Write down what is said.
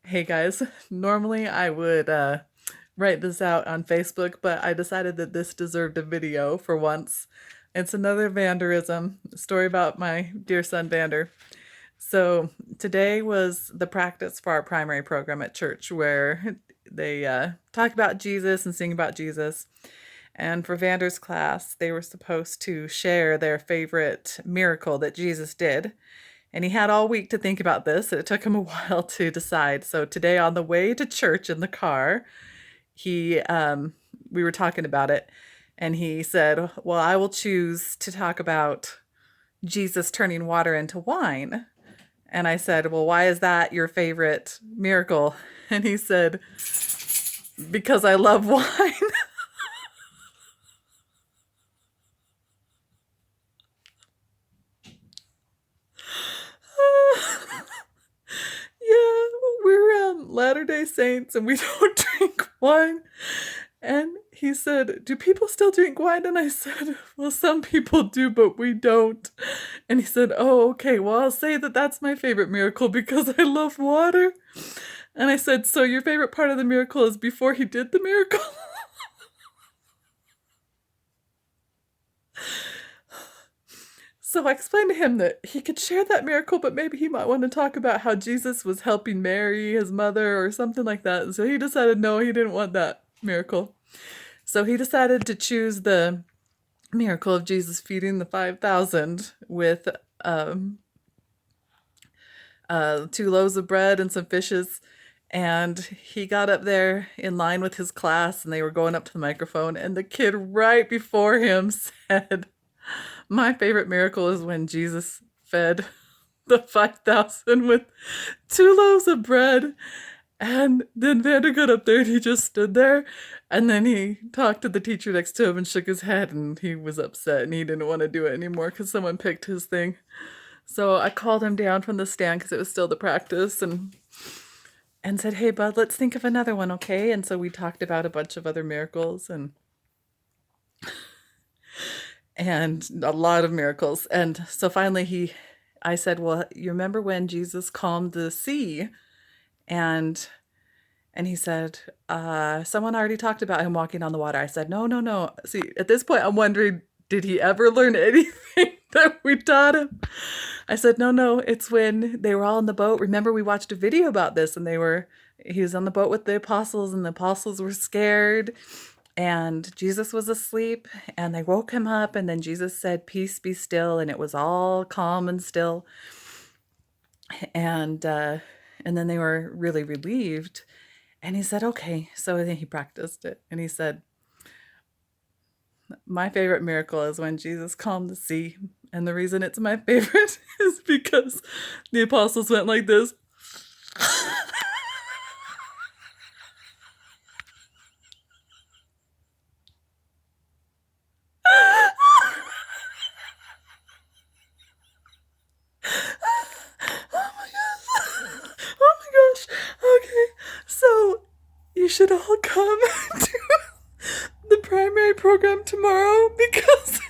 Hey guys, normally I would write this out on Facebook, but I decided that this deserved a video for once. It's another Vanderism, a story about my dear son Vander. So today was the practice for our primary program at church where they talk about Jesus and sing about Jesus. And for Vander's class, they were supposed to share their favorite miracle that Jesus did. And he had all week to think about this. It took him a while to decide. So today on the way to church in the car, he we were talking about it and he said, "Well, I will choose to talk about Jesus turning water into wine." And I said, "Well, why is that your favorite miracle?" And he said, "Because I love wine." Yeah, we're Latter-day Saints and we don't drink wine. And he said, "Do people still drink wine?" And I said, "Well, some people do, but we don't." And he said, "Oh, okay. Well, I'll say that that's my favorite miracle because I love water." And I said, "So your favorite part of the miracle is before he did the miracle?" So I explained to him that he could share that miracle, but maybe he might want to talk about how Jesus was helping Mary, his mother, or something like that. And so he decided no, he didn't want that miracle. So he decided to choose the miracle of Jesus feeding the 5,000 with um, 2 loaves of bread and some fishes. And he got up there in line with his class, and they were going up to the microphone. And the kid right before him said, "My favorite miracle is when Jesus fed the 5,000 with 2 loaves of bread." And then Vander got up there and he just stood there. And then he talked to the teacher next to him and shook his head. And he was upset and he didn't want to do it anymore because someone picked his thing. So I called him down from the stand because it was still the practice and said, "Hey, bud, let's think of another one, okay?" And so we talked about a bunch of other miracles and a lot of miracles. And so finally I said, "Well, you remember when Jesus calmed the sea?" And he said, "Someone already talked about him walking on the water." I said, "No, no, no." See, at this point, I'm wondering, did he ever learn anything that we taught him? I said, "No, no, it's when they were all in the boat. Remember, we watched a video about this, and he was on the boat with the apostles, and the apostles were scared, and Jesus was asleep, and they woke him up, and then Jesus said, 'Peace, be still,' and it was all calm and still, and then they were really relieved." And he said, "Okay." So then he practiced it, and he said, "My favorite miracle is when Jesus calmed the sea, and the reason it's my favorite is because the apostles went like this." Oh my gosh. Oh my gosh. Okay. So you should all come to the primary program tomorrow because